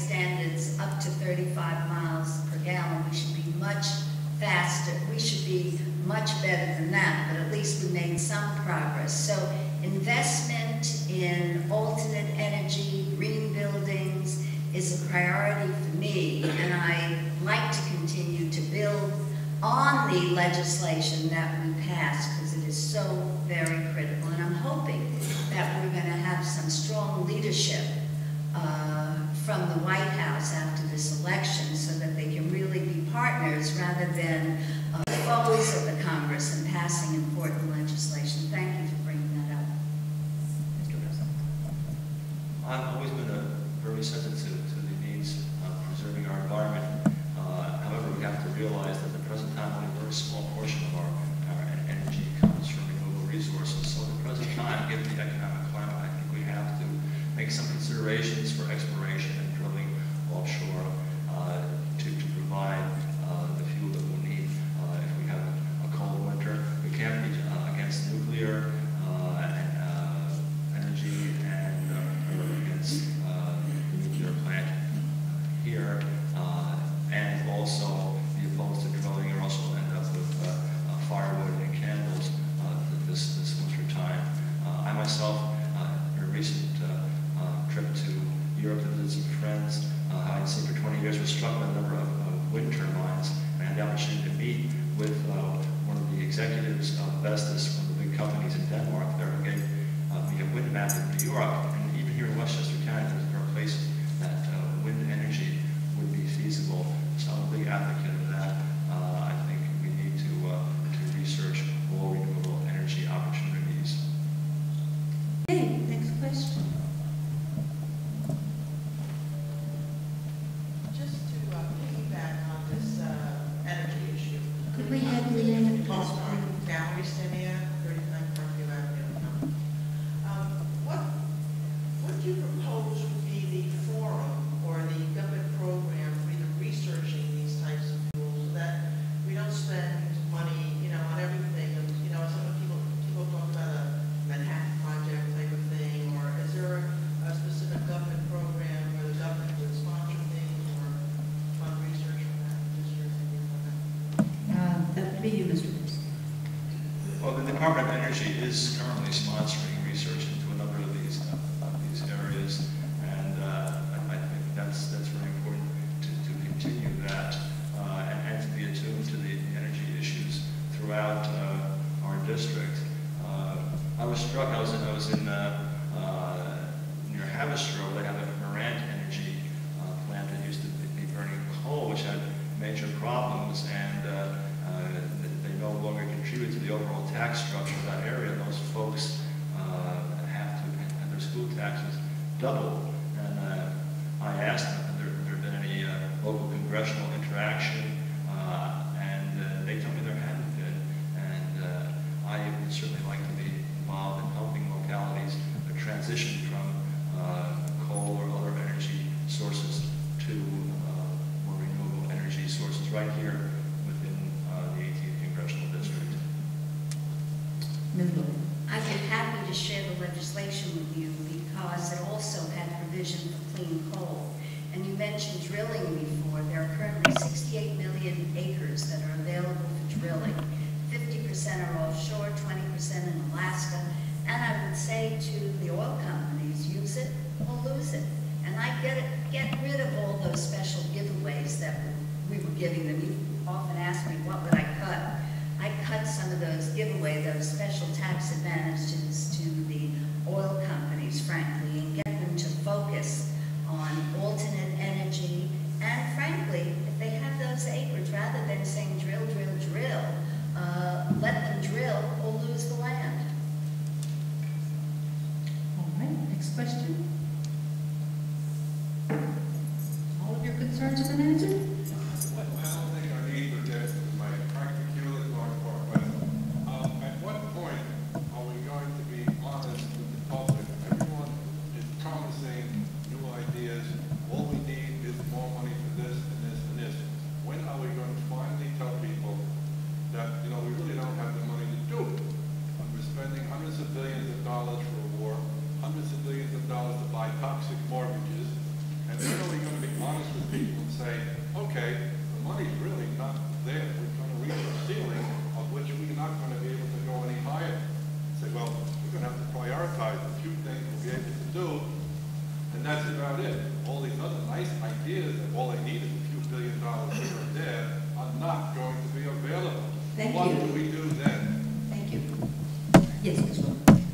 standards up to 35 miles per gallon. We should be much faster. We should be much better than that, but at least we made some progress. So investment in alternate energy, green buildings is a priority for me, and I like to continue to build on the legislation that we passed because it is so very critical. And I'm hoping that we're going to have some strong leadership from the White House after this election so that they can really be partners rather than foes of the Congress in passing important legislation. Thank you for bringing that up. Mr. President. I've always been very sensitive to the needs of preserving our environment. However, we have to realize that at the present time only a very small portion of our energy comes from renewable resources. So at the present time, given the economic climate, I think we have to make some considerations for exploration and drilling offshore to provide the fuel that we'll need if we have a cold winter. We can't be against nuclear energy and against the nuclear plant here, and also be opposed to drilling, or also end up with firewood and candles this winter time. I myself, in a recent trip to Europe to visit some friends I'd seen for 20 years, was struck by the number of wind turbines, and I had the opportunity to meet with one of the executives of Vestas, one of the big companies in Denmark, there, who gave me a wind map of New York. And even here in Westchester County, there are places that wind energy would be feasible. So I'm a big advocate of that. I think we need to research more renewable energy opportunities. Okay, next question. Just to piggyback on this energy issue. Could we have the end of Oh, sorry. Gallery Stenia, 39 Parkview Avenue. What do you propose would be the forum or the government program for either researching these types of fuels so that we don't spend money, on everything? And, some people talk about a Manhattan Project type of thing, or is there a specific government program where the government would sponsor things or fund research for that, research, things like that? That would be you, Mr. President. Well, the Department of Energy is currently sponsoring research into a number of these areas, and I think that's very important to continue that and to be attuned to the energy issues throughout our district. I was struck. I was in near Haverstraw. They have a Morant energy plant that used to be burning coal, which had major problems, and they no longer contribute to the overall tax structure of that area. Those folks have to have their school taxes doubled. And I asked them if there had been any local congressional interaction, and they told me there hadn't been. And I would certainly like to be involved in helping localities transition from coal or other energy sources to more renewable energy sources right here within the 18th Congressional District. Ms. Lowey. I'd be happy to share the legislation with you because it also had provision for clean coal. And you mentioned drilling before. There are currently 68 million acres that are available for drilling. 50% are offshore, 20% in Alaska. And I would say to the oil companies, use it or lose it. And I'd get rid of all those special giveaways that we were giving them. You often ask me, what would I cut? I cut some of those those special tax advantages to the oil companies, frankly, and get them to focus on alternate energy. And frankly, if they have those acreage, rather than saying drill, drill, drill, let them drill or lose the land. All right, next question. All of your concerns have been answered? I don't think I need to get my particularly long part, but at what point are we going to be honest with the public? Everyone is promising new ideas. All we need is more money for this and this and this. When are we going to finally tell people that, we really don't have the money to do it? And we're spending hundreds of billions of dollars for a war, hundreds of billions of dollars to buy toxic mortgages, and when are we going to be people and say, okay, the money's really not there. We're going to reach a ceiling of which we're not going to be able to go any higher. Say, well, we're going to have to prioritize a few things we'll be able to do, and that's about it. All these other nice ideas that all they need is a few $1 billion here and there are not going to be available. Thank What you. do we do then? Thank you. Yes, Ms. Wilson.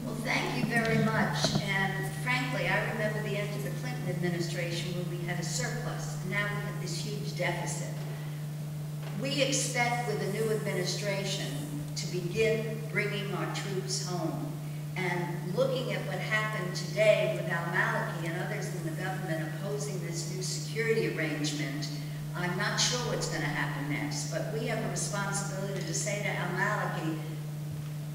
Well, thank you very much. And frankly, I remember the end of the Clinton administration when we had a surplus. And now we have this huge deficit. We expect with the new administration to begin bringing our troops home. And looking at what happened today with Al-Maliki and others in the government opposing this new security arrangement, I'm not sure what's going to happen next. But we have a responsibility to say to Al-Maliki,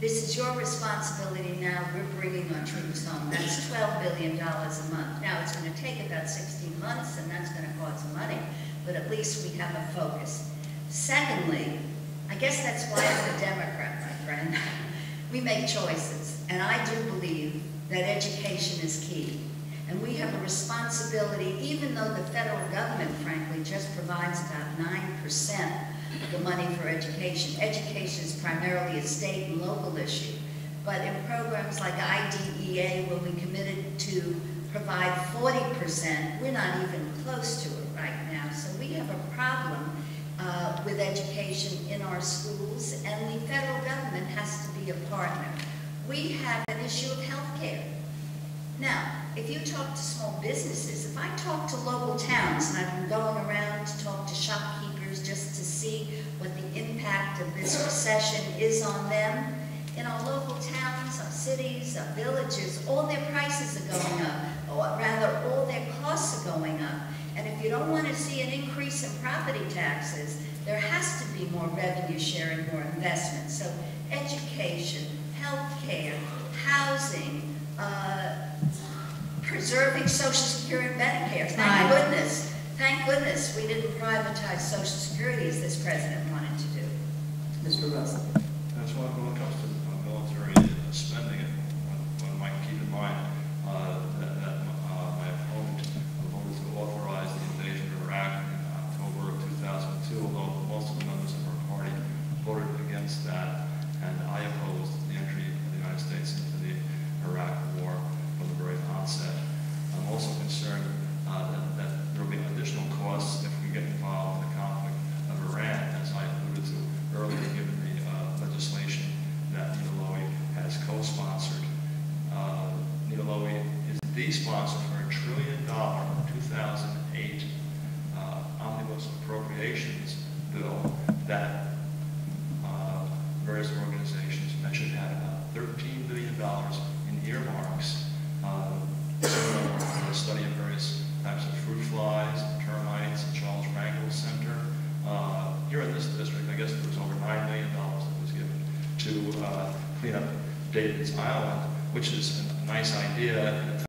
this is your responsibility now, we're bringing our troops home. That's $12 billion a month. Now, it's going to take about 16 months, and that's going to cost money, but at least we have a focus. Secondly, I guess that's why I'm a Democrat, my friend. We make choices, and I do believe that education is key. And we have a responsibility, even though the federal government, frankly, just provides about 9% of the money for education. Education is primarily a state and local issue. But in programs like IDEA, where we committed to provide 40%, we're not even close to it right now. So we have a problem with education in our schools, and the federal government has to be a partner. We have an issue of health care. Now, if you talk to small businesses, if I talk to local towns, and I've been going around to talk to shopkeepers just to see what the impact of this recession is on them, in our local towns, our cities, our villages, all their prices are going up, or rather, all their costs are going up. And if you don't want to see an increase in property taxes, there has to be more revenue sharing, more investment. So education, health care, housing, preserving Social Security and Medicare. Thank goodness we didn't privatize Social Security as this president wanted to do. Mr. Russell. That's why when it comes to military spending, one might keep in mind that my opponent voted to authorize the invasion of Iraq in October of 2002, although most of the members of our party voted against that, and I opposed the entry of the United States into the Iraq war from the very onset. I'm also concerned that there will be additional costs if we get involved in the conflict of Iran, as I alluded to earlier, given the legislation that Nita Lowey has co-sponsored. Nita Lowey is the sponsor for $1 trillion 2008 omnibus appropriations bill that various organizations mentioned had about $13 billion in earmarks. A study of various types of fruit flies, termites, and Charles Rangel Center. Here in this district, I guess there was over $9 million that was given to clean up David's Island, which is a nice idea